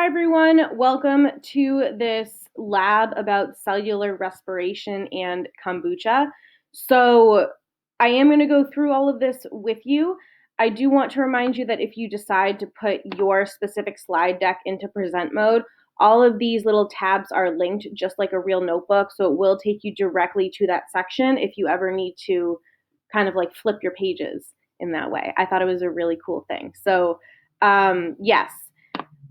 Hi everyone, welcome to this lab about cellular respiration and kombucha. So I am going to go through all of this with you. I do want to remind you that if you decide to put your specific slide deck into present mode, all of these little tabs are linked just like a real notebook, so it will take you directly to that section if you ever need to kind of like flip your pages in that way. I thought it was a really cool thing. So yes,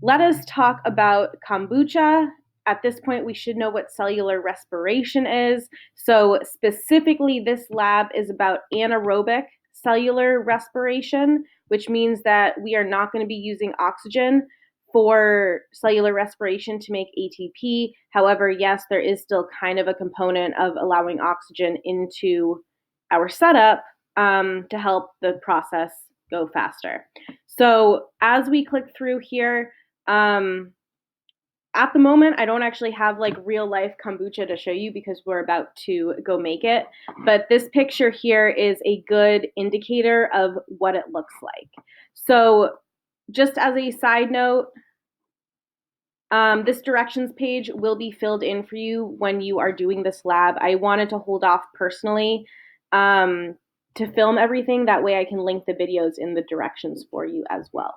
let us talk about kombucha. At this point, we should know what cellular respiration is. So, specifically, this lab is about anaerobic cellular respiration, which means that we are not going to be using oxygen for cellular respiration to make ATP. However, yes, there is still kind of a component of allowing oxygen into our setup to help the process go faster. So, as we click through here, um, at the moment, I don't actually have like real life kombucha to show you because we're about to go make it. But this picture here is a good indicator of what it looks like. So, just as a side note, this directions page will be filled in for you when you are doing this lab. I wanted to hold off personally to film everything. That way I can link the videos in the directions for you as well.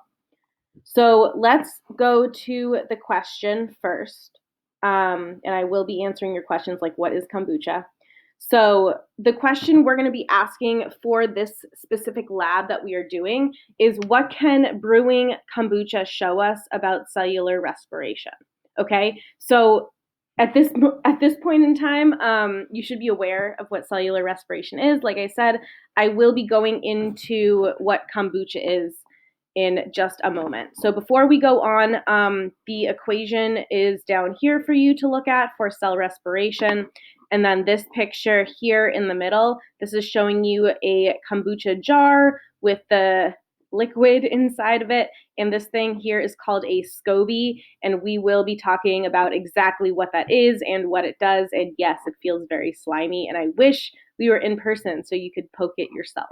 So let's go to the question first. And I will be answering your questions like, what is kombucha? So the question we're going to be asking for this specific lab that we are doing is, what can brewing kombucha show us about cellular respiration? Okay, so at this point in time, you should be aware of what cellular respiration is. Like I said, I will be going into what kombucha is in just a moment. So before we go on, the equation is down here for you to look at for cell respiration. And then this picture here in the middle, this is showing you a kombucha jar with the liquid inside of it. And this thing here is called a SCOBY. And we will be talking about exactly what that is and what it does. And yes, it feels very slimy. And I wish we were in person so you could poke it yourself.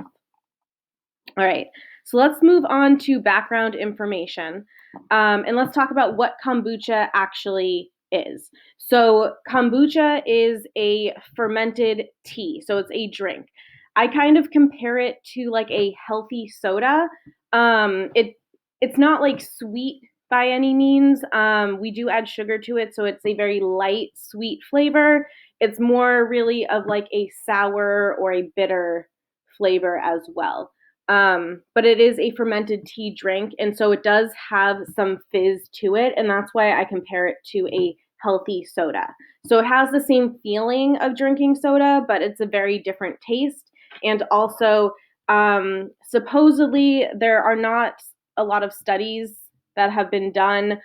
All right, so let's move on to background information. And let's talk about what kombucha actually is. So kombucha is a fermented tea, so it's a drink. I kind of compare it to like a healthy soda. It's not like sweet by any means. We do add sugar to it, so it's a very light, sweet flavor. It's more really of like a sour or a bitter flavor as well. But it is a fermented tea drink, and so it does have some fizz to it, and that's why I compare it to a healthy soda. So it has the same feeling of drinking soda, but it's a very different taste. And also, supposedly, there are not a lot of studies that have been done.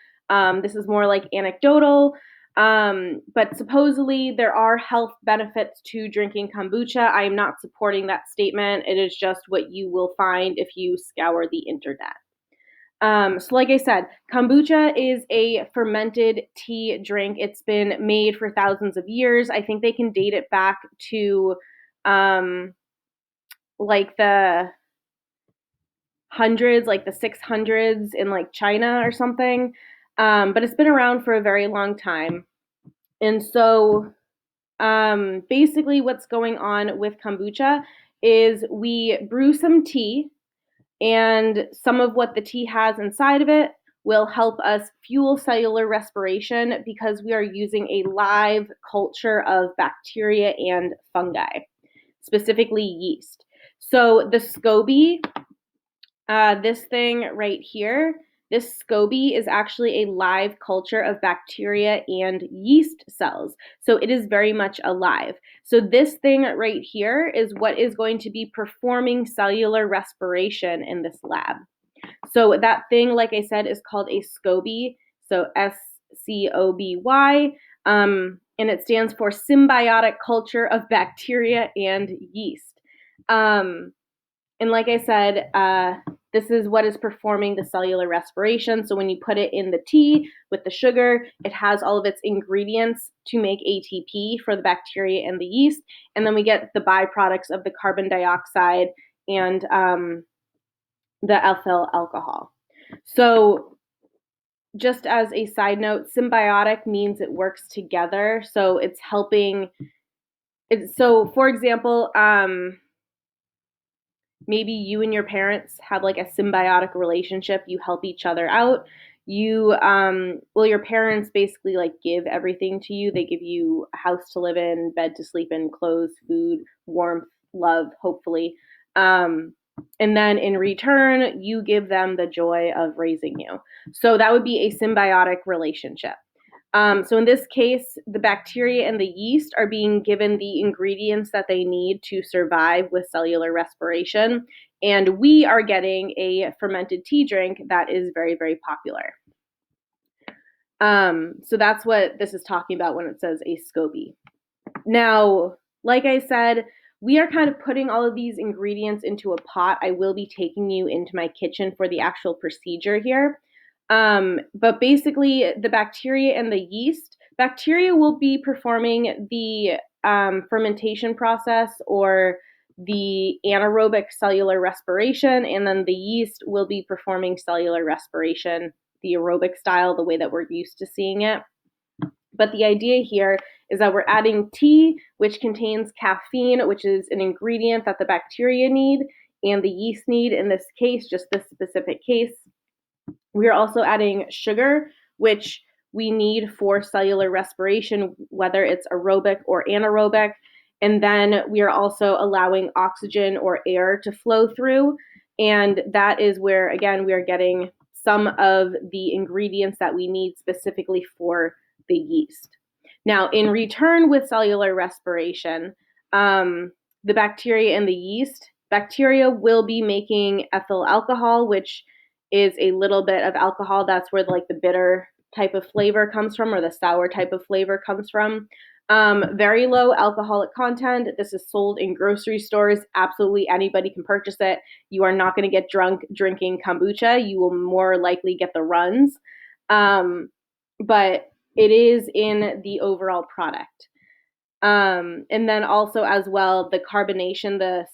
This is more like anecdotal. But supposedly there are health benefits to drinking kombucha. I am not supporting that statement. It is just what you will find if you scour the internet. So like I said, kombucha is a fermented tea drink. It's been made for thousands of years. I think they can date it back to like the hundreds, like the 600s in like China or something. But it's been around for a very long time. And so basically what's going on with kombucha is we brew some tea, and some of what the tea has inside of it will help us fuel cellular respiration because we are using a live culture of bacteria and fungi, specifically yeast. So the SCOBY, this thing right here, this SCOBY is actually a live culture of bacteria and yeast cells. So it is very much alive. So this thing right here is what is going to be performing cellular respiration in this lab. So that thing, like I said, is called a SCOBY. So SCOBY. And it stands for symbiotic culture of bacteria and yeast. And like I said, this is what is performing the cellular respiration. So when you put it in the tea with the sugar, it has all of its ingredients to make ATP for the bacteria and the yeast. And then we get the byproducts of the carbon dioxide and the ethyl alcohol. So just as a side note, symbiotic means it works together. So it's helping. So, for example, maybe you and your parents have like a symbiotic relationship. You help each other out. Well, your parents basically like give everything to you. They give you a house to live in, bed to sleep in, clothes, food, warmth, love, hopefully. Um, and then in return, you give them the joy of raising you. So that would be a symbiotic relationship. So in this case, the bacteria and the yeast are being given the ingredients that they need to survive with cellular respiration. And we are getting a fermented tea drink that is very, very popular. So that's what this is talking about when it says a SCOBY. Now, like I said, we are kind of putting all of these ingredients into a pot. I will be taking you into my kitchen for the actual procedure here. But basically, the bacteria and the yeast, bacteria will be performing the fermentation process or the anaerobic cellular respiration, and then the yeast will be performing cellular respiration, the aerobic style, the way that we're used to seeing it. But the idea here is that we're adding tea, which contains caffeine, which is an ingredient that the bacteria need and the yeast need in this case, just this specific case. We are also adding sugar, which we need for cellular respiration, whether it's aerobic or anaerobic. And then we are also allowing oxygen or air to flow through. And that is where, again, we are getting some of the ingredients that we need specifically for the yeast. Now, in return with cellular respiration, the bacteria and the yeast, bacteria will be making ethyl alcohol, which is a little bit of alcohol. That's where like the bitter type of flavor comes from, or the sour type of flavor comes from. Very low alcoholic content. This is sold in grocery stores. Absolutely anybody can purchase it. You are not going to get drunk drinking kombucha. You will more likely get the runs. But it is in the overall product. And then also as well, the carbonation, the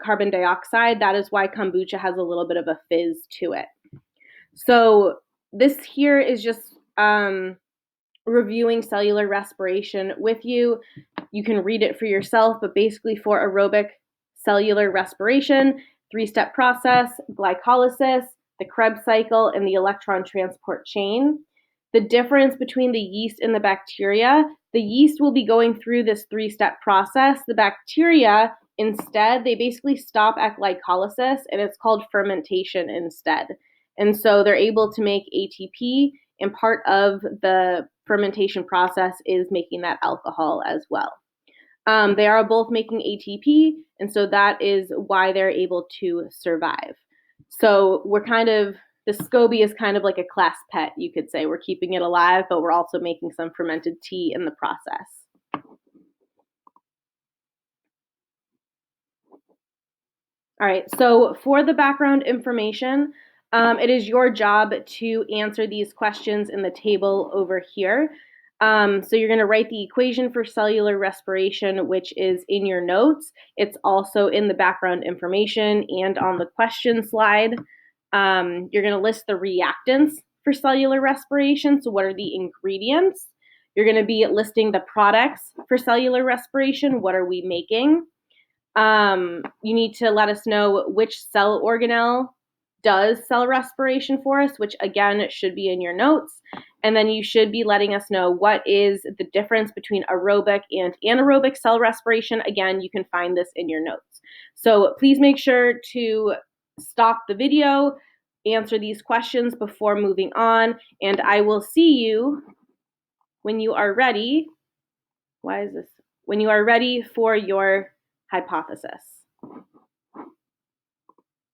carbon dioxide, that is why kombucha has a little bit of a fizz to it. So this here is just reviewing cellular respiration with you. You can read it for yourself, but basically for aerobic cellular respiration, 3-step process, glycolysis, the Krebs cycle, and the electron transport chain. The difference between the yeast and the bacteria, the yeast will be going through this 3-step process. The bacteria, instead, they basically stop at glycolysis, and it's called fermentation instead. And so they're able to make ATP, and part of the fermentation process is making that alcohol as well. They are both making ATP, and so that is why they're able to survive. So we're kind of, the SCOBY is kind of like a class pet, you could say. We're keeping it alive, but we're also making some fermented tea in the process. All right, so for the background information, it is your job to answer these questions in the table over here. So you're going to write the equation for cellular respiration, which is in your notes. It's also in the background information and on the question slide. You're going to list the reactants for cellular respiration. So what are the ingredients? You're going to be listing the products for cellular respiration. What are we making? You need to let us know which cell organelle does cell respiration for us, which again should be in your notes. And then you should be letting us know what is the difference between aerobic and anaerobic cell respiration. Again, you can find this in your notes. So please make sure to stop the video, answer these questions before moving on, and I will see you when you are ready. Why is this? When you are ready for your hypothesis.